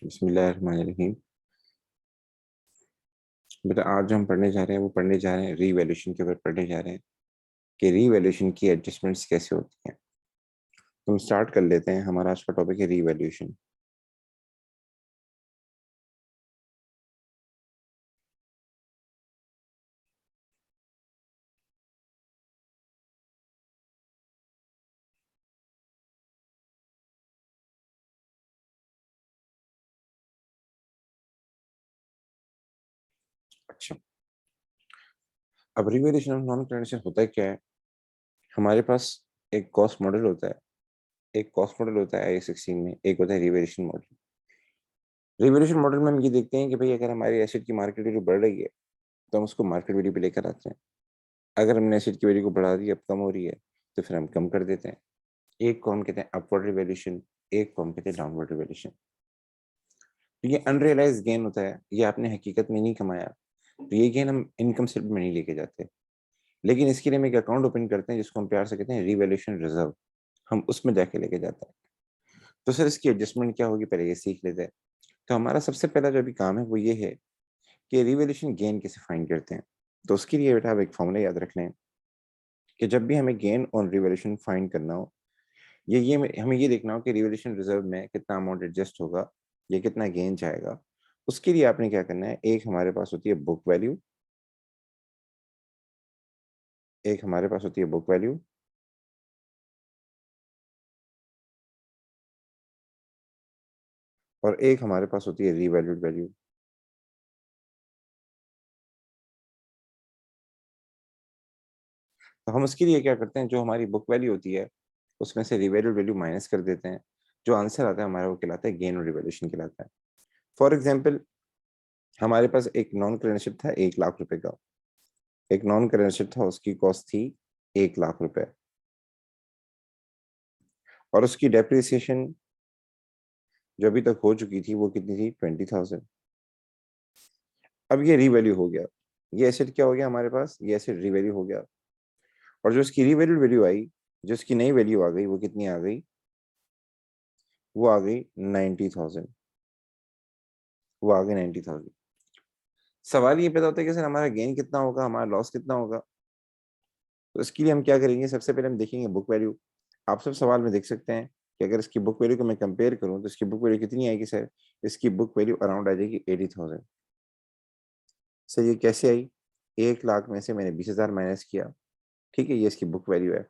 बिस्मिल्लाहिर्रहमानिर्रहीम। बेटा आज जो हम पढ़ने जा रहे हैं वो पढ़ने जा रहे हैं रीवैल्यूएशन के ऊपर पढ़ने जा रहे हैं कि रीवैल्यूएशन की एडजस्टमेंट्स कैसे होती हैं। तो हम स्टार्ट कर लेते हैं। हमारा आज का टॉपिक है रीवैल्यूएशन। अच्छा, अब revaluation of non current asset होता है क्या है। हमारे पास एक कॉस्ट मॉडल होता है, एक कॉस्ट मॉडल होता है आई16 में, एक होता है रीवैल्यूएशन मॉडल। रीवैल्यूएशन मॉडल में हम ये देखते हैं कि भाई अगर हमारी एसेट की मार्केट वैल्यू बढ़ रही है तो हम उसको मार्केट वैल्यू पे लेकर आते हैं। अगर हमने एसेट की वैल्यू को बढ़ा दी, अब कम हो रही है, तो फिर हम कम कर देते हैं। एक को हम कहते हैं अपवर्ड रिवैल्यूएशन, एक को हम कहते हैं डाउनवर्ड रिवैल्यूएशन। तो ये अनरियलाइज गेन होता है, ये आपने हकीकत में नहीं कमाया, तो ये गेन हम इनकम स्टेटमेंट में नहीं लेके जाते। लेकिन इसके लिए हम एक अकाउंट ओपन करते हैं जिसको हम प्यार से कहते हैं रिवैल्यूएशन रिजर्व। हम उसमें जाके लेके जाते हैं। तो सर इसकी एडजस्टमेंट क्या होगी, पहले ये सीख लेते हैं। तो हमारा सबसे पहला जो भी काम है वो ये है कि रिवैल्यूएशन गेन कैसे फाइंड करते हैं। तो उसके लिए बेटा आप एक फॉर्मूला याद रख लें कि जब भी हमें गेन और रिवैल्यूएशन फाइंड करना हो, ये हमें ये देखना हो कि रिवैल्यूएशन रिजर्व में कितना अमाउंट एडजस्ट होगा, ये कितना गेन जाएगा। उसके लिए आपने क्या करना है, एक हमारे पास होती है बुक वैल्यू, एक हमारे पास होती है बुक वैल्यू, और एक हमारे पास होती है रीवैल्यूड वैल्यू। तो हम उसके लिए क्या करते हैं, जो हमारी बुक वैल्यू होती है उसमें से रीवैल्यूड वैल्यू माइनस कर देते हैं। जो आंसर आता है हमारा वो कहलाता है गेन और रिवैल्यूएशन कहलाता है। फॉर एग्जाम्पल, हमारे पास एक नॉन करेंट एसेट था 1 लाख रुपए का। एक नॉन करेंट एसेट था, उसकी कॉस्ट थी 1 लाख रुपए, और उसकी डेप्रिसिएशन जो अभी तक हो चुकी थी वो कितनी थी, 20,000। अब ये रीवैल्यू हो गया, ये एसेट क्या हो गया हमारे पास, ये एसेट रीवैल्यू हो गया। और जो इसकी रीवैल्यूड वैल्यू आई, जो इसकी नई वैल्यू आ गई, वो कितनी आ गई, वो आ गई 90,000। वो आ गई 90,000। सवाल ये पैदा होता है कि सर हमारा गेन कितना होगा, हमारा लॉस कितना होगा। तो इसके लिए हम क्या करेंगे, सबसे पहले हम देखेंगे बुक वैल्यू। आप सब सवाल में देख सकते हैं कि अगर इसकी बुक वैल्यू को मैं कंपेयर करूं तो इसकी बुक वैल्यू कितनी आएगी सर, इसकी बुक वैल्यू अराउंड आ जाएगी 80,000। सर ये कैसे आई, 1 लाख में से मैंने 20,000 माइनस किया, ठीक है, ये इसकी बुक वैल्यू है।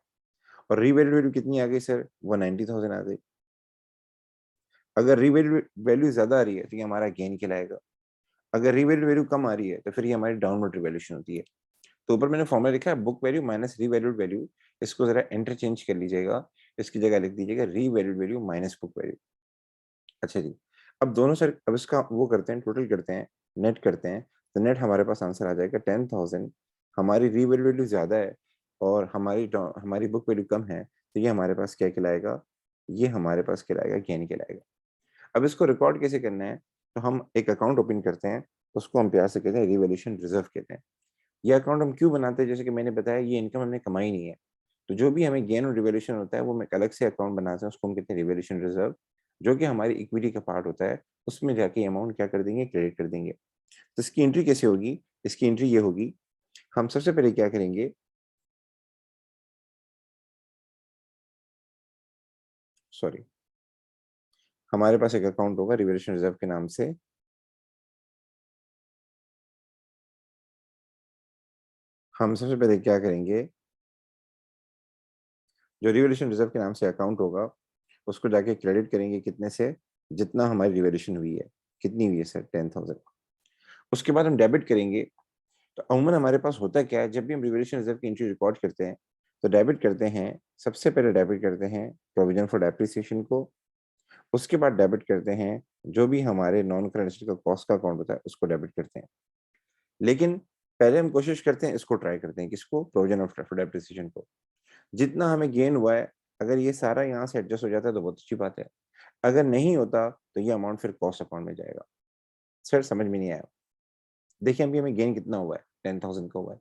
और रीवैल्यू वैल्यू कितनी आ गई सर, वो 90,000 आ गई। अगर रीवैल्यू वैल्यू ज्यादा आ रही है तो ये हमारा गेन कहलाएगा। अगर रीवैल्यू वैल्यू कम आ रही है तो फिर ये हमारी डाउनवर्ड रिवैल्यूएशन होती है। तो ऊपर मैंने फॉर्मूला लिखा है book value minus revalued value. इसको जरा इंटरचेंज कर लीजिएगा, इसकी जगह लिख दीजिएगा revalued value minus book value. अच्छा जी, अब दोनों सर अब इसका वो करते हैं, टोटल करते हैं, नेट करते हैं। तो नेट हमारे पास आंसर आ जाएगा 10,000। हमारी रीवैल्यू वैल्यू ज्यादा है और हमारी बुक वैल्यू कम है, तो ये हमारे पास क्या कहलाएगा, ये हमारे पास कहलाएगा गेन कहलाएगा। अब इसको रिकॉर्ड कैसे करना है, तो हम एक अकाउंट ओपन करते हैं, उसको हम प्यार से कहते हैं रिवैल्यूएशन रिजर्व कहते हैं। ये अकाउंट हम क्यों बनाते हैं, जैसे कि मैंने बताया ये इनकम हमने कमाई नहीं है। तो जो भी हमें गेन और रिवैल्यूएशन होता है वो हम एक अलग से अकाउंट बनाते हैं, उसको हम कहते हैं रिवैल्यूएशन रिजर्व, जो कि हमारी इक्विटी का पार्ट होता है। उसमें जाके अमाउंट क्या कर देंगे, क्रेडिट कर देंगे। तो इसकी एंट्री कैसे होगी, इसकी एंट्री ये होगी, हम सबसे पहले क्या करेंगे, सॉरी, हमारे पास एक अकाउंट होगा रिवैल्यूएशन रिजर्व के नाम से। हम सबसे पहले क्या करेंगे, जो रिवैल्यूएशन रिजर्व के नाम से अकाउंट होगा उसको जाके क्रेडिट करेंगे, कितने से, जितना हमारी रिवैल्यूएशन हुई है। कितनी हुई है सर, 10,000। उसके बाद हम डेबिट करेंगे। तो अमूमन हमारे पास होता क्या है, जब भी हम रिवैल्यूएशन रिजर्व की एंट्री रिकॉर्ड करते हैं तो डेबिट करते हैं, सबसे पहले डेबिट करते हैं प्रोविजन फॉर डेप्रिसिएशन को। उसके बाद डेबिट करते हैं जो भी हमारे नॉन करेंट एसेट का कॉस्ट का अकाउंट होता है उसको डेबिट करते हैं। लेकिन पहले हम कोशिश करते हैं, इसको ट्राई करते हैं, किसको, प्रोविजन ऑफ डेप्रिसिएशन को। जितना हमें गेन हुआ है, अगर ये सारा यहाँ से एडजस्ट हो जाता है तो बहुत अच्छी बात है। अगर नहीं होता तो ये अमाउंट फिर कॉस्ट अकाउंट में जाएगा। सर समझ में नहीं आया, देखिए अभी हमें गेन कितना हुआ है, 10,000 का हुआ है,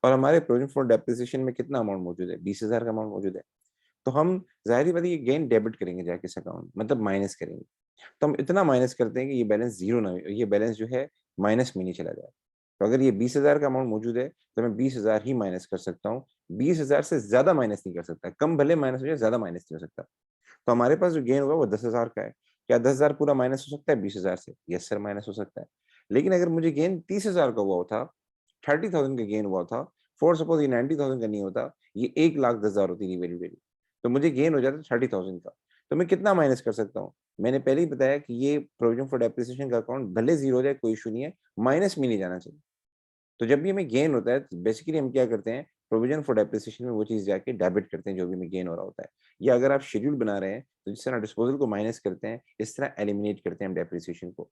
और हमारे प्रोविजन फॉर डेप्रिसिएशन में कितना अमाउंट मौजूद है, 20,000 का अमाउंट मौजूद है। तो हम ज़ाहिर-सी बात है ये गेन डेबिट करेंगे जाके इस अकाउंट मतलब माइनस करेंगे। तो हम इतना माइनस करते हैं कि ये बैलेंस ज़ीरो ना हो, ये बैलेंस जो है माइनस में नहीं चला जाए। तो अगर ये 20,000 का अमाउंट मौजूद है, तो मैं 20,000 ही माइनस कर सकता हूँ। 20,000 से ज़्यादा माइनस नहीं कर सकता। कम भले माइनस हो जाए, ज़्यादा माइनस नहीं हो सकता। तो हमारे पास जो गेन होगा वो 10,000 का है। क्या 10,000 पूरा माइनस हो सकता है 20,000 से? यस सर माइनस हो सकता है। लेकिन अगर मुझे गेन 30,000 का हुआ था, 30,000 का गेन हुआ था, फॉर सपोज़ ये 90,000 का नहीं होता, ये 1,10,000 होती रिवेन्यू वैल्यू। तो मुझे गेन हो जाता 30,000 का। तो मैं कितना माइनस कर सकता हूँ? मैंने पहले ही बताया कि ये प्रोविज़न फॉर डेप्रिसिएशन का अकाउंट भले ज़ीरो हो जाए कोई इश्यू नहीं है, माइनस में नहीं जाना चाहिए। तो जब भी हमें गेन होता है तो बेसिकली हम क्या करते हैं, प्रोविज़न फॉर डेप्रिसिएशन में वो चीज़ जाके डेबिट करते हैं जो भी हमें गेन हो रहा होता है। या अगर आप शेड्यूल बना रहे हैं, तो जिस तरह डिस्पोज़ल को माइनस करते हैं, इस तरह एलिमिनेट करते हैं हम डेप्रिसिएशन को।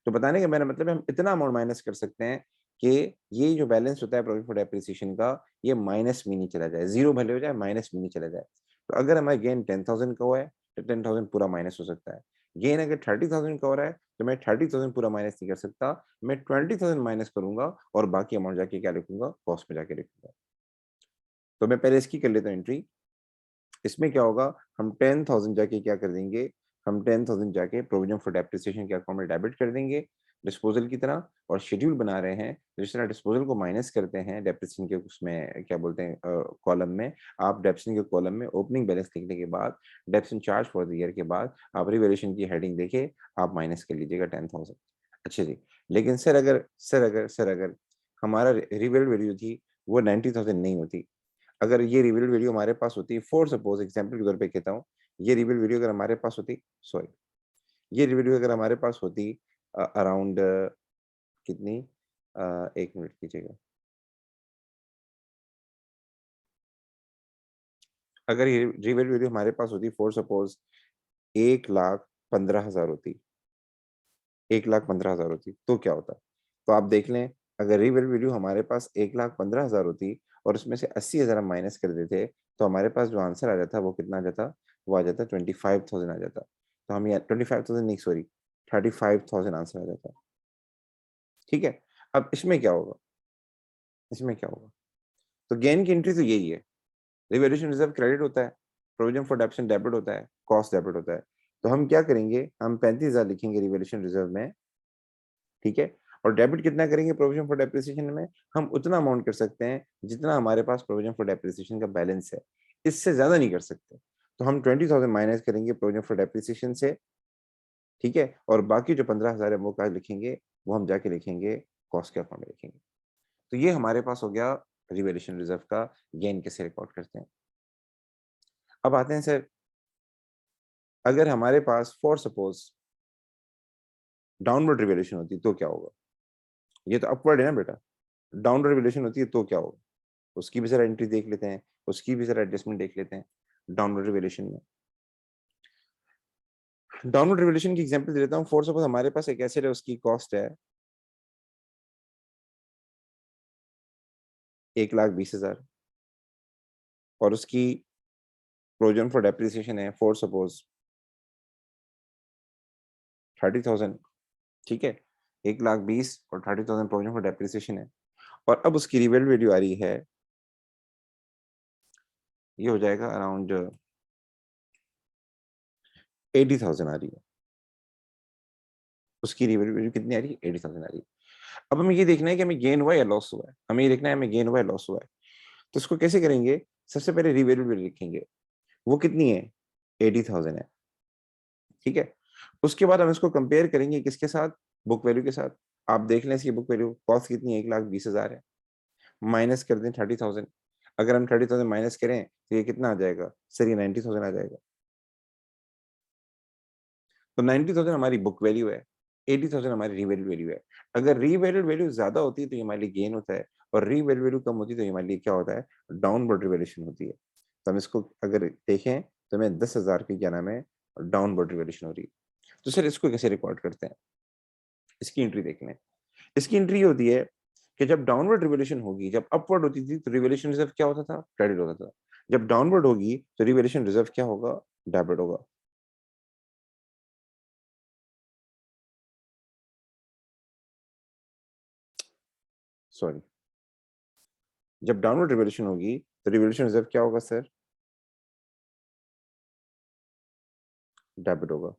तो बताने का मेरा मतलब है हम इतना अमाउंट माइनस कर सकते हैं कि ये जो बैलेंस होता है प्रोविज़न फॉर डेप्रिसिएशन का, ये माइनस में नहीं चला जाए, ज़ीरो भले हो जाए, माइनस में नहीं चला जाए। तो अगर हमारा गेन 10,000 का हुआ है, तो 10,000 पूरा माइनस हो सकता है। गेन अगर 30,000 का हो रहा है, तो मैं 30,000 पूरा माइनस नहीं कर सकता, मैं 20,000 माइनस करूँगा और बाकी अमाउंट जाके क्या लिखूँगा, कॉस्ट में जाके लिखूँगा। तो मैं पहले इसकी कर लेता हूँ एंट्री। इसमें क्या होगा, हम 10,000 जाके क्या कर देंगे, हम 10,000 जाके प्रोविज़न फॉर डेप्रिसिएशन के अकाउंट में डेबिट कर देंगे, डिस्पोज़ल की तरह और शेड्यूल बना रहे हैं, तो जिस तरह डिस्पोज़ल को माइनस करते हैं डेप्रिसिएशन के उसमें क्या बोलते हैं कॉलम में, आप डेप्रिसिएशन के कॉलम में ओपनिंग बैलेंस लिखने के बाद, depreciation charge for the year के बाद, आप रिवैल्यूएशन की हेडिंग देके आप माइनस कर लीजिएगा 10,000। अच्छा जी, लेकिन सर अगर हमारा रिवैल्यूड वैल्यू थी, वो 90,000 नहीं होती, अगर ये रिवील वीडियो हमारे पास होती फॉर सपोज़ एग्ज़ाम्पल के तौर पे कहता हूँ, ये रिवील वीडियो अगर हमारे पास होती सॉरी, ये वीडियो अगर हमारे पास होती अराउंड कितनी 1 मिनट कीजिएगा। अगर ये रिवील वीडियो हमारे पास होती फॉर सपोज़ 1,15,000 होती, 1,15,000 होती, तो क्या होता? तो आप देख लें, अगर रिवील वीडियो हमारे पास 1,15,000 होती और उसमें से 80,000 हम माइनस कर देते, तो हमारे पास जो आंसर आ जाता, वो कितना आ जाता? वो आ जाता 25,000 आ जाता। तो हम यहाँ 25,000 नहीं सॉरी 35,000 आंसर आ जाता। ठीक है? अब इसमें क्या होगा? इसमें क्या होगा? तो गेन की एंट्री तो यही है। रिवैल्यूएशन रिज़र्व क्रेडिट होता है, प्रोविज़न फॉर डेप्शन डेबिट होता है, कॉस्ट डेबिट होता है। तो हम क्या करेंगे, हम 35,000 लिखेंगे रिवैल्यूएशन रिज़र्व में, ठीक है? और डेबिट कितना करेंगे प्रोविज़न फॉर डेप्रिसिएशन में? हम उतना अमाउंट कर सकते हैं, जितना हमारे पास प्रोविज़न फॉर डेप्रिसिएशन का बैलेंस है। इससे ज़्यादा नहीं कर सकते। तो हम 20,000 माइनस करेंगे प्रोविज़न फॉर डेप्रिसिएशन से, ठीक है? और बाकी जो 15,000 है वो कहाँ लिखेंगे? वो हम जाके लिखेंगे कॉस्ट के अकाउंट में लिखेंगे। तो ये हमारे पास हो गया रिवैल्यूएशन रिज़र्व का गेन कैसे रिकॉर्ड करते हैं। अब आते हैं सर, अगर हमारे पास फॉर सपोज़ डाउनवर्ड रिवैल्यूएशन होती तो क्या होगा? ये तो अपवर्ड है ना बेटा। डाउनवर्ड रिवैल्यूएशन होती है तो क्या होगा? उसकी भी ज़रा एंट्री देख लेते हैं, उसकी भी ज़रा एडजस्टमेंट देख लेते हैं, डाउनवर्ड रिवैल्यूएशन में। डाउनवर्ड रिवैल्यूएशन की एग्ज़ाम्पल दे देता हूँ, फॉर सपोज़ हमारे पास एक एसेट है, उसकी कॉस्ट है 1,20,000 और उसकी प्रोविज़न फॉर डेप्रिसिएशन है फॉर सपोज़ 30,000 ठीक है? 1,20,000 और 30,000 प्रोविज़न फॉर डेप्रिसिएशन है और अब उसकी रिवैल्यू वैल्यू आ रही है, ये हो जाएगा अराउंड 80,000 आ रही है। उसकी रिवैल्यू वैल्यू कितनी आ रही है? 80,000 आ रही है। अब हमें ये देखना है कि हमें गेन हुआ है या लॉस हुआ है? हमें ये देखना है हमें गेन हुआ है, लॉस हुआ है। तो इसको कैसे करेंगे? सबसे पहले रिवैल्यू वैल्यू लिखेंगे। वो कितनी है? 80,000 है, ठीक है? उसके बाद हम इसको कंपेयर करेंगे किसके साथ? बुक वैल्यू के साथ। आप देख लें इसकी बुक वैल्यू कॉस्ट कितनी है? 1,20,000 है। माइनस कर दें 30,000 अगर हम 30,000 माइनस करें तो ये कितना आ जाएगा? सर ये 90,000 आ जाएगा। तो 90,000 हमारी बुक वैल्यू है, 80,000 हमारी रीवैल्यूड वैल्यू है। अगर रीवैल्यूड वैल्यू ज़्यादा होती है तो ये हमारे लिए गेन होता है और रीवैल्यूड वैल्यू कम होती है तो ये हमारे लिए क्या होता है? डाउनवर्ड रिवैल्यूएशन होती है। तो हम इसको अगर देखें तो हमें 10,000 की क्या नाम है? डाउनवर्ड रिवैल्यूएशन हो रही है। तो सर इसको कैसे रिकॉर्ड करते हैं? इसकी एंट्री देख लें। इसकी एंट्री ये होती है कि जब डाउनवर्ड रिवैल्यूएशन होगी, जब अपवर्ड होती थी तो रिवैल्यूएशन रिज़र्व क्या होता था? क्रेडिट होता था। जब डाउनवर्ड होगी तो रिवैल्यूएशन रिज़र्व क्या होगा? डेबिट होगा। सॉरी, जब डाउनवर्ड रिवैल्यूएशन होगी तो रिवैल्यूएशन रिज़र्व क्या होगा सर? डेबिट होगा।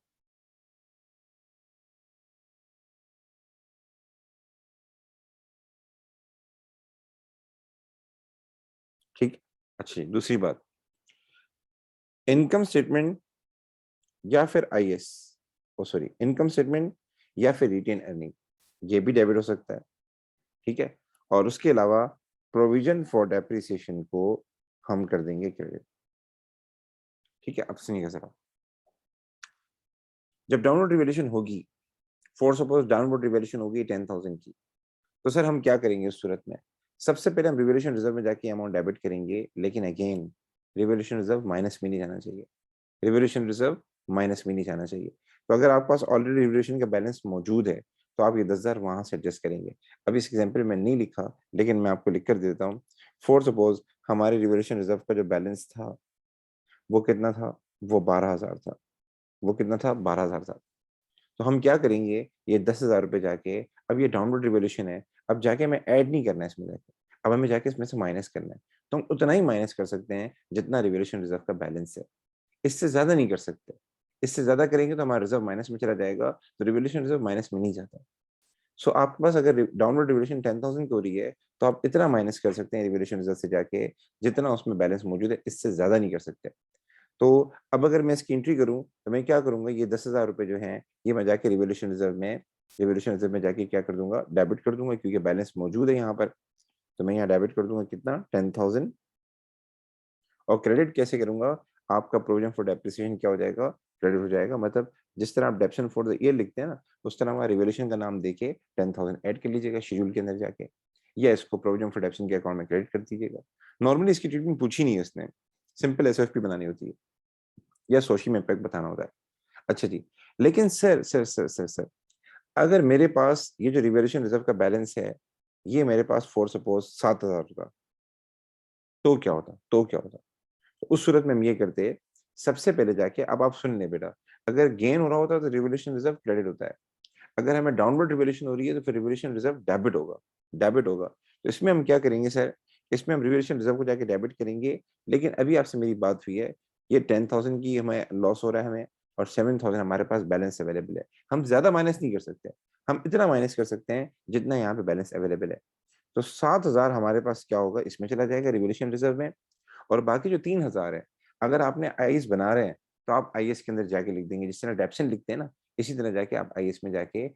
ठीक। अच्छी दूसरी बात, इनकम स्टेटमेंट या फिर IS, oh sorry, income statement या फिर रिटेन अर्निंग, ये भी डेबिट हो सकता है। ठीक है। और उसके अलावा प्रोविजन फॉर डेप्रिसिएशन को हम कर देंगे क्रेडिट। ठीक है, अब सुनिएगा जरा, जब डाउनवर्ड रिवैल्यूएशन होगी, फॉर सपोज डाउनवर्ड रिवैल्यूएशन होगी 10,000 की, तो सर हम क्या करेंगे उस सूरत में? सबसे पहले हम रिवैल्यूएशन रिजर्व में जाके अमाउंट डेबिट करेंगे, लेकिन अगेन रिवैल्यूएशन रिजर्व माइनस में नहीं जाना चाहिए। रिवैल्यूएशन रिजर्व माइनस में नहीं जाना चाहिए। तो अगर आपके पास ऑलरेडी रिवैल्यूएशन का बैलेंस मौजूद है, तो आप ये 10,000 वहां से एडजस्ट करेंगे। अब इस एग्जाम्पल में नहीं लिखा, लेकिन मैं आपको लिख कर देता हूँ। फॉर सपोज हमारे रिवैल्यूएशन रिजर्व का जो बैलेंस था वो कितना था? वो 12,000 था। वो कितना था? 12,000 था। तो हम क्या करेंगे, ये 10,000 रुपए जाके, अब ये डाउनवर्ड रिवॉल्यूशन है, अब जाके हमें ऐड नहीं करना है इसमें जाके, अब हमें जाके इसमें से माइनस करना है। तो हम उतना ही माइनस कर सकते हैं जितना रिवॉल्यूशन रिजर्व का बैलेंस है, इससे ज्यादा नहीं कर सकते। इससे ज्यादा करेंगे तो हमारा रिजर्व माइनस में चला जाएगा, तो रिवॉल्यूशन रिजर्व माइनस में नहीं जाता। सो आपके पास अगर डाउनवर्ड रिवॉल्यूशन 10,000 की हो रही है, तो आप इतना माइनस कर सकते हैं रिवॉल्यूशन रिजर्व से जाके जितना उसमें बैलेंस मौजूद है, इससे ज्यादा नहीं कर सकते। तो अब अगर मैं इसकी एंट्री करूं, तो मैं क्या करूंगा, ये 10,000 रुपए जो हैं, ये मैं जाके रिवॉल्यूशन रिजर्व में जाके क्या कर दूंगा, डेबिट कर दूंगा, क्योंकि बैलेंस मौजूद है यहाँ पर। तो मैं यहाँ डेबिट कर दूंगा कितना, 10,000। और क्रेडिट कैसे करूंगा, आपका प्रोविजन फॉर डेप्रिसिएशन क्या हो जाएगा, क्रेडिट हो जाएगा। मतलब जिस तरह आप डेप्शन फॉर द ईयर लिखते हैं ना, उस तरह हमारा रिवॉल्यूशन का नाम देके 10,000 ऐड कर लीजिएगा शेड्यूल के अंदर जाके, या इसको प्रोविजन फॉर डेप्शन के अकाउंट में क्रेडिट कर दीजिएगा। नॉर्मली इसकी ट्रीटमेंट पूछी नहीं है उसने, सिंपल एसएफपी बनानी होती है या सोशी में इम्पैक्ट बताना होता है। अच्छा जी, लेकिन सर, अगर मेरे पास ये जो रिवॉल्यूशन रिजर्व का बैलेंस है, ये मेरे पास फॉर सपोज 7,000 का, तो क्या होता? तो उस सूरत में हम ये करते, सबसे पहले जाके, अब आप सुन लें बेटा, अगर गेन हो रहा होता है तो रिवॉल्यूशन रिजर्व क्रेडिट होता है। अगर हमें डाउनवर्ड रिवॉल्यूशन हो रही है तो फिर रिवॉल्यूशन रिजर्व डेबिट होगा। तो इसमें हम क्या करेंगे सर, इसमें हम रिवॉल्यूशन रिजर्व को जाके डेबिट करेंगे। लेकिन अभी आपसे मेरी बात हुई है, ये 10,000 की हमें लॉस हो रहा है हमें, और 7,000 हमारे पास बैलेंस अवेलेबल है। हम ज्यादा माइनस नहीं कर सकते, हम इतना माइनस कर सकते हैं जितना यहाँ पे बैलेंस अवेलेबल है। तो 7,000 हमारे पास क्या होगा, इसमें चला जाएगा रिवॉल्यूशन रिजर्व में। और बाकी जो 3,000 है, अगर आपने आईएएस बना रहे हैं, तो आप आईएएस के अंदर जाके लिख देंगे, जिस तरह डेप्शन लिखते हैं ना, इसी तरह जाके आप आईएएस में जाके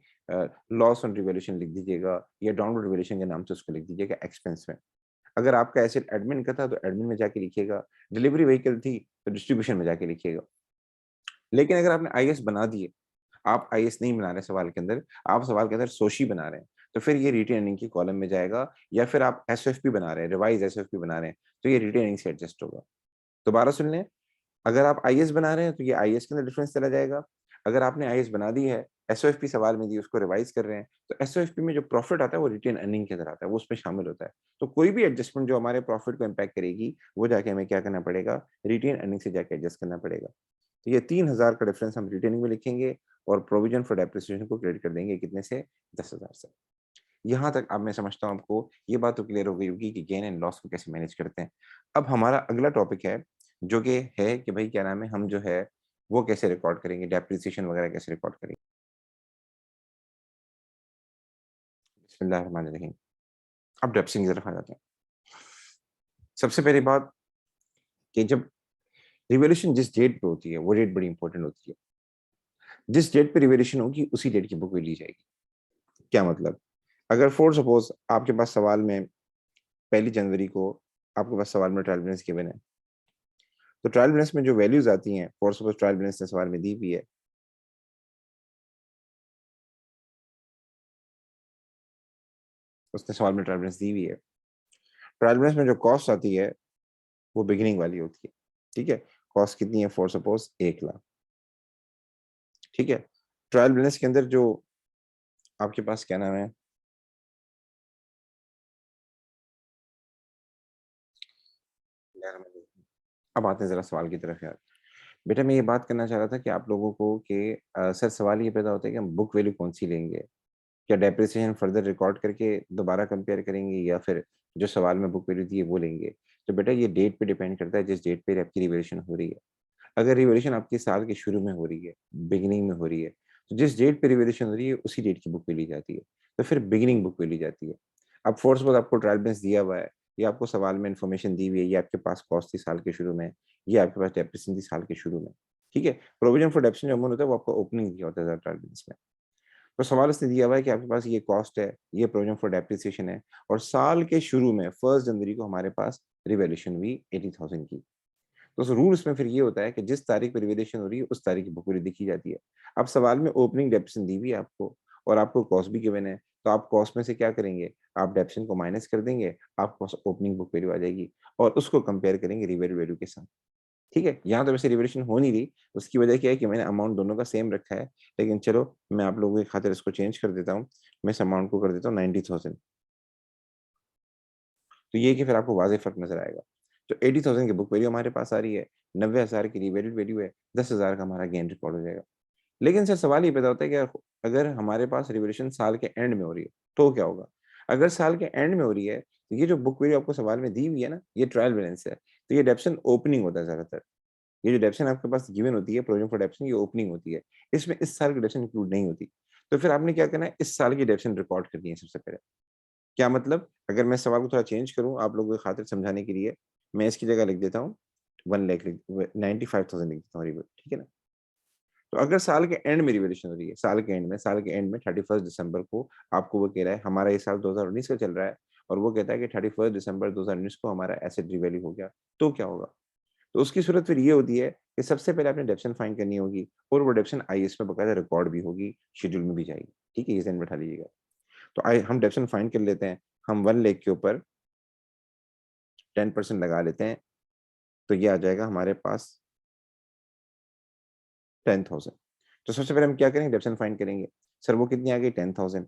लॉस ऑन रिवॉल्यूशन लिख दीजिएगा, या डाउनवर्ड रिवॉल्यूशन के नाम से उसको लिख दीजिएगा एक्सपेंस में। अगर आपका एसेट एडमिन का था तो एडमिन में जाके लिखिएगा, डिलीवरी व्हीकल थी तो डिस्ट्रीब्यूशन में जाके लिखिएगा। लेकिन अगर आपने आईएएस बना दिए, आप आईएएस नहीं बना रहे सवाल के अंदर, आप सवाल के अंदर सोशी बना रहे हैं, तो फिर ये रिटेन अर्निंग की कॉलम में जाएगा। या फिर आप एसएफपी बना रहे हैं, रिवाइज एसएफपी बना रहे हैं, तो ये रिटेन अर्निंग से एडजस्ट होगा। दोबारा सुन लें, अगर आप आईएएस बना रहे हैं तो ये आईएएस के अंदर डिफरेंस चला जाएगा। अगर आपने आईएएस बना दी है, एसओएफपी सवाल में दी, उसको रिवाइज कर रहे हैं, तो एसओएफपी में जो प्रॉफिट आता है वो रिटेन अर्निंग के अंदर आता है, वो उसमें शामिल होता है। तो कोई भी एडजस्टमेंट जो हमारे प्रॉफिट को इम्पैक्ट करेगी, वो जाके हमें क्या करना पड़ेगा, रिटेन अर्निंग से जाके एडजस्ट करना पड़ेगा। तो ये 3,000 का डिफरेंस हम रिटेनिंग में लिखेंगे, और प्रोविजन फॉर डेप्रिसिएशन को क्रेडिट कर देंगे कितने से, 10,000 से। यहाँ तक अब मैं समझता हूँ आपको ये बात तो क्लियर हो गई होगी कि गेन एंड लॉस को कैसे मैनेज करते हैं। अब हमारा अगला टॉपिक है, जो कि है कि भाई क्या नाम है, हम जो है वो कैसे रिकॉर्ड करेंगे, डेप्रिसिएशन वगैरह कैसे रिकॉर्ड करेंगे। बिस्मिल्लाहिर्रहमानिर्रहीम। अब डेप्सिंग की तरफ आ जाते हैं। सबसे पहली बात कि जब रिवॉल्यूशन जिस डेट पे होती है, वो डेट बड़ी इंपॉर्टेंट होती है। जिस डेट पे रिवॉल्यूशन होगी उसी डेट की बुक ली जाएगी। क्या मतलब, अगर फॉर सपोज आपके पास सवाल में 1 जनवरी को आपके पास सवाल में ट्रायल बैलेंस गिवन है, तो ट्रायल बैलेंस में जो वैल्यूज आती हैं, फॉर सपोज ट्रायल बैलेंस ने सवाल में दी हुई है, उसने सवाल में ट्रायल बैलेंस दी हुई है। ट्रायल बैलेंस में जो कॉस्ट आती है वो बिगिनिंग वाली होती है। ठीक है, कॉस्ट कितनी है, फॉर सपोज 1 लाख। ठीक है, ट्रायल बैलेंस के अंदर जो आपके पास क्या नाम है, यार अब आते हैं जरा सवाल की तरफ यार। बेटा मैं ये बात करना चाह रहा था कि आप लोगों को कि सर सवाल ये पैदा होता है कि हम बुक वैल्यू कौन सी लेंगे, क्या डेप्रिसिएशन फर्दर रिकॉर्ड करके दोबारा कंपेयर करेंगे, या फिर जो सवाल में बुक वैल्यू दी है वो लेंगे। तो बेटा ये डेट पे डिपेंड करता है, जिस डेट पे आपकी रिवैल्यूएशन हो रही है। अगर रिवैल्यूएशन आपके साल के शुरू में हो रही है, बिगिनिंग में हो रही है, तो जिस डेट पे रिवैल्यूएशन हो रही है उसी डेट की बुक वैल्यू ली जाती है। तो फिर बिगिनिंग बुक वैल्यू जाती है। अब फॉर सपोज़ आपको ट्रायल बैलेंस दिया हुआ है, ये आपको सवाल में इन्फॉर्मेशन दी हुई है, ये आपके पास कॉस्ट थी साल के शुरू में, ये आपके पास डेप्रिसिएशन थी साल के शुरू में, ठीक है? प्रोविज़न फॉर डेप्रिसिएशन जो अमाउंट होता है वो आपको ओपनिंग दिया होता है ट्रायल बैलेंस में। तो सवाल इसने दिया हुआ है कि आपके पास ये कॉस्ट है, ये प्रोविज़न फॉर डेप्रिसिएशन है और साल के शुरू में 1 जनवरी को हमारे पास रिवैल्यूएशन हुई 80,000 की। तो उस रूल्स में फिर ये होता है कि जिस तारीख पे रिवैल्यूएशन हो रही है, उस तारीख की बुक वैल्यू देखी जाती है। अब सवाल में ओपनिंग डेप्रिसिएशन दी हुई है आपको और आपको कॉस्ट भी गिवन है, तो आप कॉस्ट में से क्या करेंगे? आप डेप्रिसिएशन को माइनस कर देंगे, आपके पास ओपनिंग बुक वैल्यू आ जाएगी और उसको कंपेयर करेंगे रिवैल्यू वैल्यू के साथ, ठीक है? यहाँ तो वैसे रिवैल्यूएशन हो नहीं रही, उसकी वजह क्या है कि मैंने अमाउंट दोनों का सेम रखा है, लेकिन चलो मैं आप लोगों की खातिर इसको चेंज कर देता हूँ। मैं इस अमाउंट को कर देता हूँ 90,000। तो ये है कि फिर आपको वाज़ेह फ़र्क नज़र आएगा। तो 80,000 की बुक वैल्यू हमारे पास आ रही है, 90,000 की रिवैल्यूड वैल्यू है, 10,000 का हमारा गेन रिकॉर्ड हो जाएगा। लेकिन सर सवाल ये पैदा होता है कि अगर हमारे पास रिवैल्यूएशन साल के एंड में हो रही है, तो क्या होगा? अगर साल के एंड में हो रही है, तो ये जो बुक वैल्यू आपको सवाल में दी हुई है ना, ये ट्रायल बैलेंस है। तो ये डेप्शन ओपनिंग होता है ज़्यादातर। ये जो डेप्शन आपके पास गिवन होती है, प्रोविज़न फॉर डेप्शन, ये ओपनिंग होती है। इसमें इस साल की डेप्शन इंक्लूड नहीं होती। तो फिर आपने क्या करना है, इस साल की डेप्शन रिकॉर्ड करनी है सबसे पहले। क्या मतलब? अगर मैं सवाल को थोड़ा चेंज करूँ आप लोगों की खातिर समझाने के लिए, मैं इसकी जगह लिख देता हूँ 1 लाख लिख व 95,000 लिख देता हूँ रिव ठीक है ना? तो अगर साल के एंड में रिवैल्यूएशन हो रही है, साल के एंड में 31 दिसंबर को आपको वो कह रहा है हमारा ये साल 2019 का चल रहा है और वो कहता है कि 31 दिसंबर 2019 को हमारा एसेट रिवैल्यू हो गया, तो क्या होगा? तो उसकी सूरत फिर ये होती है कि सबसे पहले आपने डेप्शन फाइंड करनी होगी और वो डेप्शन आईएएस में बाकायदा रिकॉर्ड भी होगी, शेड्यूल में भी जाएगी, ठीक है? ये ज़हन में बैठा लीजिएगा। तो आइए हम डेप्शन फाइंड कर लेते हैं। हम 1 लाख के ऊपर 10% लगा लेते हैं, तो ये आ जाएगा हमारे पास 10,000। तो सबसे पहले हम क्या करेंगे डेप्शन फाइंड करेंगे। सर वो कितनी आ गई 10,000।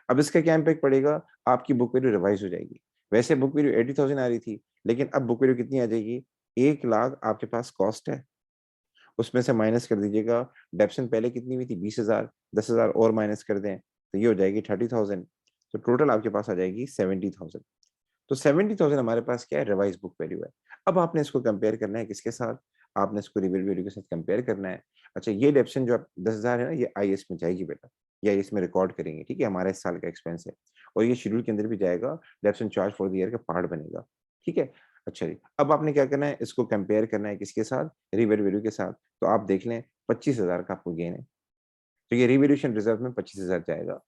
अब इसका क्या इम्पैक्ट पड़ेगा? आपकी बुक वैल्यू रिवाइज़ हो जाएगी। वैसे बुक वैल्यू 80,000 आ रही थी, लेकिन अब बुक वैल्यू कितनी आ जाएगी? 1 लाख आपके पास कॉस्ट है, उसमें से माइनस कर दीजिएगा डेप्शन पहले कितनी हुई थी 20,000, 10,000 और माइनस कर दें, तो ये हो जाएगी 30,000। तो टोटल आपके पास आ जाएगी 70,000। तो 70,000 हमारे पास क्या है रिवाइज़ बुक वैल्यू है। अब आपने इसको कंपेयर करना है किसके साथ? आपने इसको रिवील वैल्यू के साथ कंपेयर करना है। अच्छा ये डेप्शन जो आप 10,000 है ना ये आईएएस में जाएगी बेटा। ये आईएएस में रिकॉर्ड करेंगे, ठीक है? हमारा इस साल का एक्सपेंस है और ये शेड्यूल के अंदर भी जाएगा, डेप्शन चार्ज फॉर द ईयर का पार्ट बनेगा, ठीक है? अच्छा जी, अब आपने क्या करना है इसको कंपेयर करना है किसके साथ? रिवेल वैल्यू के साथ। तो आप देख लें 25,000 का आपको गेन है। तो ये रिवैल्यूएशन रिज़र्व में 25,000 जाएगा।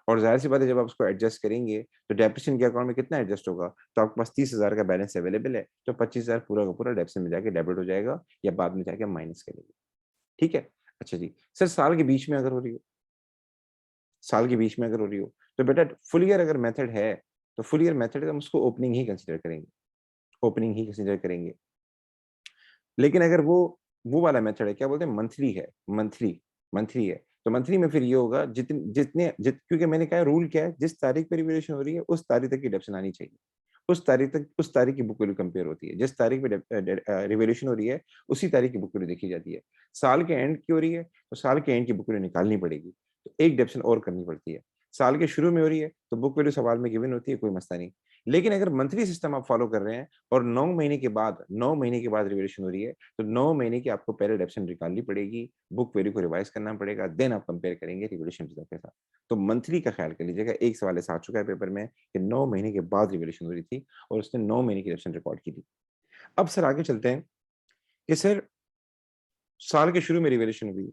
और ज़ाहिर-सी बात है जब आप उसको एडजस्ट करेंगे, तो डेप्रिसिएशन के अकाउंट में कितना एडजस्ट होगा? तो आपके पास 30,000 का बैलेंस अवेलेबल है, तो 25,000 पूरा का पूरा डेप्रिसिएशन में जाके डेबिट हो जाएगा या बाद में जाके माइनस करेंगे, ठीक है? अच्छा जी, सर साल के बीच में अगर हो रही हो साल के बीच में अगर हो रही हो, तो बेटा फुल ईयर अगर मेथड है, तो फुल ईयर मेथड है तो हम उसको ओपनिंग ही कंसीडर करेंगे, ओपनिंग ही कंसीडर करेंगे। लेकिन अगर वो वाला मेथड है, क्या बोलते हैं मंथली है, मंथली है, तो मंथली में फिर ये होगा क्योंकि मैंने कहा रूल क्या है, जिस तारीख पे रिवैल्यूएशन हो रही है, उस तारीख तक की डेप्शन आनी चाहिए। उस तारीख की बुक वैल्यू कंपेयर होती है। जिस तारीख पे रिवैल्यूएशन हो रही है, उसी तारीख की बुक वैल्यू देखी जाती है। साल के एंड की हो रही है, तो साल के एंड की बुक वैल्यू निकालनी पड़ेगी। तो एक डेप्शन और करनी पड़ती है। साल के शुरू में हो रही है, तो बुक वैल्यू सवाल में गिवन होती है, कोई मसला नहीं। लेकिन अगर मंथली सिस्टम आप फॉलो कर रहे हैं और 9 महीने के बाद रिवैल्यूएशन हो रही है, तो 9 महीने की आपको पहले डेप्शन निकालनी पड़ेगी, बुक वैल्यू को रिवाइज़ करना पड़ेगा, देन आप कंपेयर करेंगे रिवैल्यूएशन रिज़र्व के साथ। तो मंथली का ख्याल कर लीजिएगा, एक सवाल ऐसा आ चुका है पेपर में कि 9 महीने के बाद रिवैल्यूएशन हो रही थी और उसने 9 महीने की डेप्शन रिकॉर्ड की थी। अब सर आगे चलते हैं कि सर साल के शुरू में रिवैल्यूएशन हुई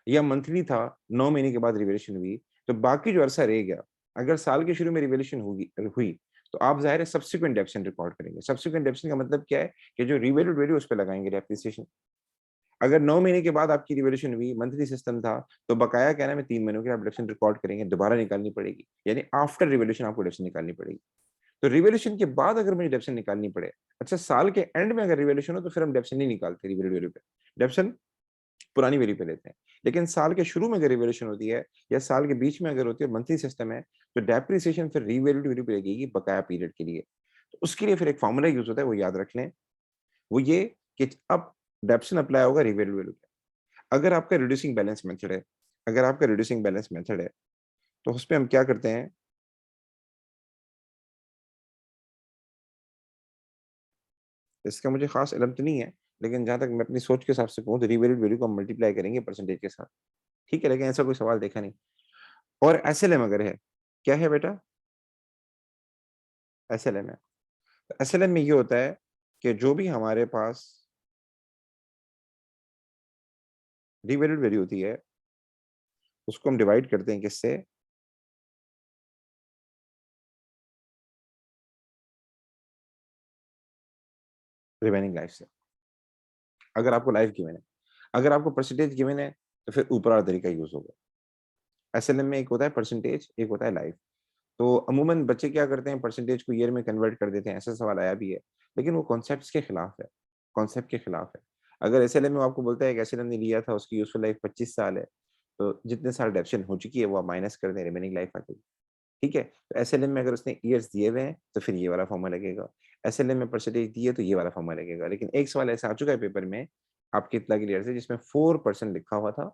या मंथली था, 9 महीने के बाद रिवैल्यूएशन हुई, तो बाकी जो अरसा रह गया, अगर साल के शुरू में रिवैल्यूएशन हुई, तो आप ज़ाहिर है सब्सिक्वेंट डेप्शन रिकॉर्ड करेंगे। सब्सिक्वेंट डेप्शन का मतलब क्या है कि जो रिवैल्यूड वैल्यू उस पे लगाएँगे डेप्रिसिएशन। अगर 9 महीने के बाद आपकी रिवैल्यूएशन हुई, मंथली सिस्टम था, तो बकाया क्या नाम है 3 महीनों की आप डिडक्शन रिकॉर्ड करेंगे, दोबारा निकालनी पड़ेगी। यानी आफ्टर रिवैल्यूएशन आपको डिडक्शन निकालनी पड़ेगी। तो रिवैल्यूएशन के बाद अगर मुझे डिडक्शन निकालनी पड़े, अच्छा साल के एंड में अगर रिवैल्यूएशन हो तो फिर हम डिडक्शन नहीं निकालते रिवैल्यूड वैल्यू पे। डिडक्शन पुरानी वैल्यू पे लेते हैं। लेकिन साल के शुरू में अगर रिवैल्यूएशन होती है या साल के बीच में अगर होती है मंथली सिस्टम है, तो डेप्रिसिएशन फिर रिवैल्यूड वैल्यू पे लगेगी बकाया पीरियड के लिए। तो उसके लिए फिर एक फार्मूला यूज़ होता है, वो याद रख लें। वो ये कि अब डिडक्शन अप्लाई होगा रिवैल्यूड वैल्यू पे। अगर आपका रिड्यूसिंग बैलेंस मेथड है, तो उसपे हम क्या करते हैं, इसका मुझे ख़ास इल्म तो नहीं है, लेकिन जहाँ तक मैं अपनी सोच के हिसाब से कहूँ तो रिवैल्यूड वैल्यू को हम मल्टीप्लाई करेंगे परसेंटेज के साथ, ठीक है? लेकिन ऐसा कोई सवाल देखा नहीं। और एसएलएम अगर है, क्या है बेटा? एसएलएम है। तो एसएलएम में ये होता है कि जो भी हमारे पास रिवैल्यूड वैल्यू होती है, उसको हम डिवाइड करते हैं किससे? रिमेनिंग लाइफ से। अगर आपको लाइफ गिवन है। अगर आपको परसेंटेज गिवन है, तो फिर ऊपर वाला तरीका यूज़ होगा। एसएलएम में एक होता है परसेंटेज, एक होता है लाइफ। तो अमूमन बच्चे क्या करते हैं, परसेंटेज को ईयर में कन्वर्ट कर देते हैं, ऐसा सवाल आया भी है। लेकिन वो कॉन्सेप्ट्स के खिलाफ है, कॉन्सेप्ट के खिलाफ है। अगर एसएलएम में आपको बोलता है कि एसएलएम ने लिया था, उसकी यूज़फुल लाइफ 25 साल है, तो जितने साल डेप्शन हो चुकी है वो आप माइनस कर दें, रिमेनिंग लाइफ आ जाएगी। ठीक है? तो एसएलएम में अगर उसने ईयर्स दिए हुए हैं, तो फिर ये वाला फॉर्मूला लगेगा। एसएलएम में परसेंटेज दी है, तो ये वाला फॉर्मूला लगेगा। लेकिन एक सवाल ऐसा आ चुका है पेपर में, आपके इत्तला के लिए से, जिसमें 4% लिखा हुआ था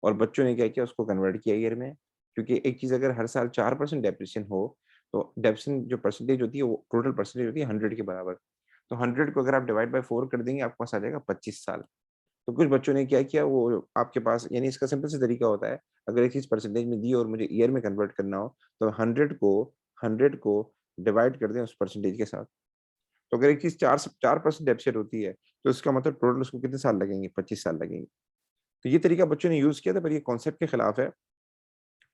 और बच्चों ने क्या किया, उसको कन्वर्ट किया ईयर में। क्योंकि एक चीज़ अगर हर साल 4% डेप्रिसिएशन हो, तो डेप्रिसिएशन जो परसेंटेज होती है, वो टोटल परसेंटेज होती है 100 के बराबर। तो 100 को अगर आप डिवाइड बाय 4 कर देंगे, आपके पास आ जाएगा 25 साल। तो कुछ बच्चों ने क्या किया, वो आपके पास, यानी इसका सिंपल सा तरीका होता है, अगर एक चीज़ परसेंटेज में दी और मुझे ईयर में कन्वर्ट करना हो, तो 100 को डिवाइड कर दें उस परसेंटेज के साथ। तो अगर एक चीज़ 4% डेप्रिसिएट होती है, तो इसका मतलब टोटल उसको कितने साल लगेंगे? 25 साल लगेंगे। तो ये तरीका बच्चों ने यूज़ किया था, पर ये कॉन्सेप्ट के खिलाफ है।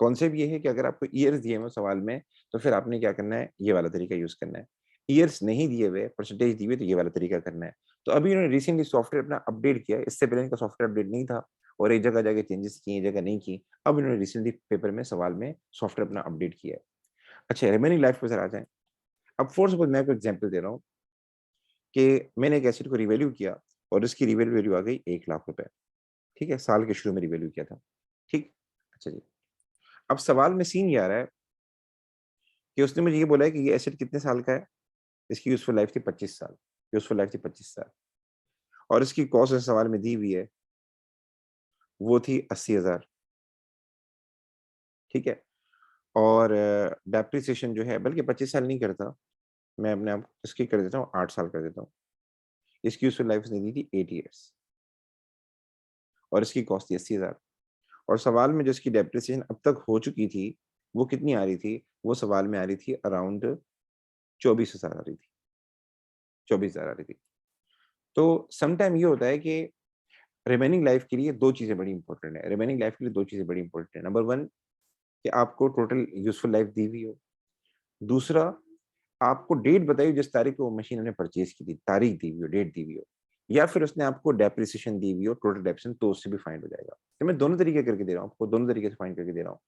कॉन्सेप्ट ये है कि अगर आपको ईयर्स दिए हुए सवाल में, तो फिर आपने क्या करना है, ये वाला तरीका यूज़ करना है। ईयर्स नहीं दिए हुए, परसेंटेज दी हुई, तो ये वाला तरीका करना है। तो अभी इन्होंने रिसेंटली सॉफ्टवेयर अपना अपडेट किया है, इससे पहले इनका सॉफ्टवेयर अपडेट नहीं था और एक जगह जाके चेंजेस किए, एक जगह नहीं की। अब इन्होंने रिसेंटली पेपर में सवाल में सॉफ्टवेयर अपना अपडेट किया है। अच्छा, रिमेनिंग लाइफ पे ज़रा आ जाएँ। अब फॉर सपोज़ मैं आपको एग्ज़ाम्पल दे रहा हूँ कि मैंने एक एसेट को रिवैल्यू किया और उसकी रिवैल्यू वैल्यू आ गई ₹1,00,000, ठीक है? साल के शुरू में रिवैल्यू किया था, ठीक? अच्छा जी। अब सवाल में सीन ये आ रहा है कि उसने मुझे ये बोला है कि ये एसेट कितने साल का है? इसकी यूज़फुल लाइफ थी 25 साल, यूज़फुल लाइफ थी 25 साल और इसकी कॉस्ट इस सवाल में दी हुई है, वो थी 80,000, ठीक है? और डेप्रिसिएशन जो है, बल्कि 25 साल नहीं करता, मैं अपने आप इसकी कर देता हूँ 8 साल कर देता हूँ। इसकी यूज़फुल लाइफ इसने दी थी 8 इयर्स और इसकी कॉस्ट थी 80,000 और सवाल में जो इसकी डेप्रिसिएशन अब तक हो चुकी थी, वो कितनी आ रही थी? वो सवाल में आ रही थी अराउंड 24,000 आ रही थी, 24,000 आ रही थी। तो सम टाइम ये होता है कि रिमेनिंग लाइफ के लिए 2 चीज़ें बड़ी इंपॉर्टेंट है। रिमेनिंग लाइफ के लिए 2 चीज़ें बड़ी इंपॉर्टेंट है। नंबर 1, कि आपको टोटल यूज़फुल लाइफ दी हुई हो। दूसरा, आपको डेट बताई हो जिस तारीख को वो मशीन हमने परचेज़ की थी, तारीख दी हुई हो, डेट दी हुई हो। या फिर उसने आपको डेप्रिसिएशन दी हुई हो, टोटल डेप्रिसिएशन, तो उससे भी फाइंड हो जाएगा। तो मैं दोनों तरीके करके दे रहा हूँ आपको, दोनों तरीके से फाइंड करके दे रहा हूँ।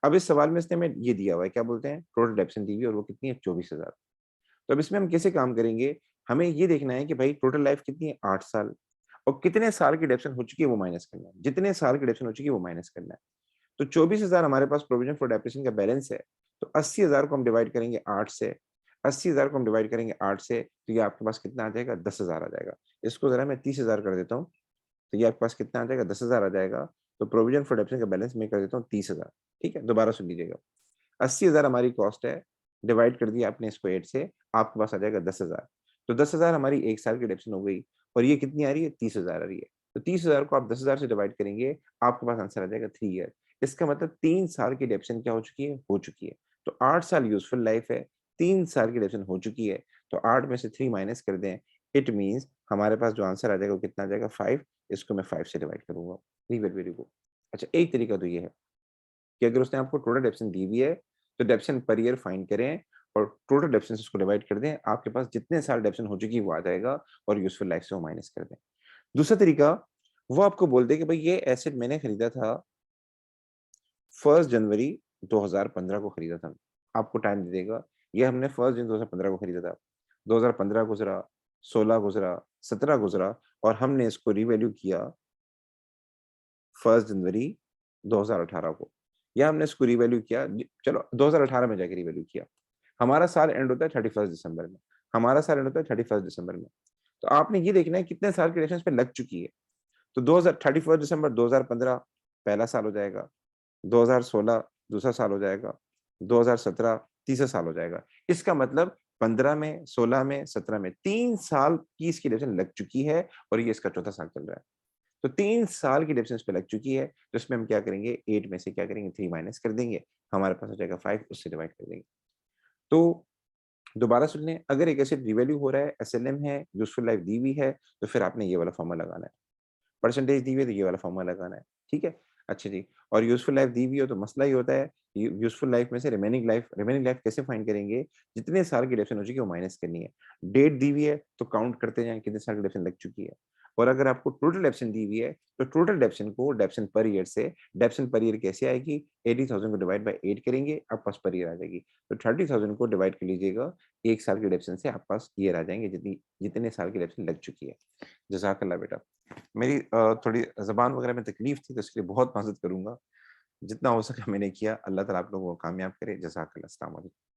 अब इस सवाल में इसने हमें ये दिया हुआ है, क्या बोलते हैं? टोटल डेप्रिसिएशन दी हुई है और वो कितनी है? 24,000। तो अब इसमें हम कैसे काम करेंगे? हमें ये देखना है कि भाई टोटल लाइफ कितनी है? 8 साल और कितने साल की डेप्रिसिएशन हो चुकी है वो माइनस करना है। जितने साल की डेप्रिसिएशन हो चुकी है वो माइनस करना है। तो 24,000 हमारे पास प्रोविज़न फॉर डेप्रिसिएशन का बैलेंस है। तो 80,000 को हम डिवाइड करेंगे 8 से, 80,000 को हम डिवाइड करेंगे 8 से, तो ये आपके पास कितना आ जाएगा? 10,000 आ जाएगा। इसको ज़रा मैं 30,000 कर देता हूँ, तो ये आपके पास कितना आ जाएगा? 10,000 आ जाएगा। तो प्रोविज़न फॉर डेप्रिसिएशन का बैलेंस मैं कर देता हूँ 30,000, ठीक है? दोबारा सुन लीजिएगा। 80,000 हमारी कॉस्ट है, डिवाइड कर दिया आपने इसको 8 से, आपके पास आ जाएगा 10,000। तो 10,000 हमारी 1 साल की डेप्रिसिएशन हो गई और ये कितनी आ रही है? 30,000 आ रही है। तो 30,000 को आप 10,000 से डिवाइड करेंगे, आपके पास आंसर आ जाएगा 3 ईयर। इसका मतलब 3 साल की डेप्रिसिएशन क्या हो चुकी है? हो चुकी है। तो 8 साल यूज़फुल लाइफ है, 3 साल की डेप्रिसिएशन हो चुकी है, तो 8 में से 3 माइनस कर दें, इट मीन्स हमारे पास जो आंसर आ जाएगा वो कितना आ जाएगा? 5, इसको मैं 5 से डिवाइड करूँगा, रियल वैल्यू को। अच्छा, एक तरीका तो ये है कि अगर उसने आपको टोटल डेप्सिएशन दी हुई है, तो डेप्सिएशन पर ईयर फाइंड करें और टोटल डेप्सिएशन से उसको डिवाइड कर दें। आपके पास जितने साल डेप्सिएशन हो चुकी है वो आ जाएगा और यूज़फुल लाइफ से वो माइनस कर दें। दूसरा तरीका, वो आपको बोल दे कि भई ये एसेट मैंने खरीदा था 1 जनवरी 2015 को खरीदा था। आपको टाइम दे देगा, ये हमने 1 जून 2015 को खरीदा था। 2015 गुज़रा, 16 गुज़रा, 17 गुज़रा और हमने इसको रिवैल्यू किया 1 जनवरी 2018 को, या हमने इसको रिवैल्यू किया चलो 2018 में जाके रिवैल्यू किया। हमारा साल एंड होता है 31 दिसंबर में। हमारा साल एंड होता है 31 दिसंबर में। तो आपने ये देखना है कितने साल की रेफरेंस पे लग चुकी है। तो 2000 31 दिसंबर 2015 पहला साल हो जाएगा, 2016 दूसरा साल हो जाएगा, 2017 तीसरा साल हो जाएगा। इसका मतलब 15 में, 16 में, 17 में 3 साल की इसकी डेप्रिसिएशन लग चुकी है और ये इसका चौथा साल चल रहा है। तो 3 साल की डेप्रिसिएशन इस पे लग चुकी है, तो इसमें हम क्या करेंगे 8 में से क्या करेंगे 3 माइनस कर देंगे, हमारे पास हो जाएगा 5 उससे डिवाइड कर देंगे। तो दोबारा सुन लें, अगर एक एसेट रिवैल्यू हो रहा है, एसएलएम है, यूज़फुल लाइफ दी हुई है, तो फिर आपने ये वाला फॉर्मूला लगाना है। परसेंटेज दी हुई है तो ये वाला फॉर्मूला लगाना है, ठीक है? अच्छा जी, और यूज़फुल लाइफ दी हुई हो तो मसला ये होता है, यूज़फुल लाइफ में से रिमेनिंग लाइफ कैसे फाइंड करेंगे? जितने साल की डेप्रिसिएशन हो चुकी है वो माइनस करनी है। डेट दी हुई है तो काउंट करते जाएँ कितने साल की डेप्रिसिएशन लग चुकी है। और अगर आपको टोटल डेप्रिसिएशन दी हुई है, तो टोटल डेप्रिसिएशन को डेप्रिसिएशन पर ईयर से डेप्रिसिएशन पर ईयर कैसे आएगी? 80,000 को डिवाइड बाय 8 करेंगे, आपके पास पर ईयर आ जाएगी। तो 30,000 को डिवाइड कर लीजिएगा, 1 साल की डेप्रिसिएशन से आपके पास ईयर आ जाएँगे जितने साल की डेप्रिसिएशन लग चुकी है। जज़ाकल्लाह बेटा। मेरी थोड़ी ज़बान वगैरह में तकलीफ़ थी तो इसके लिए बहुत माज़रत करूँगा। जितना हो सका मैंने किया। अल्लाह ताला आप लोगों को कामयाब करे। जज़ाकल्लाह। अस्सलाम वालेकुम।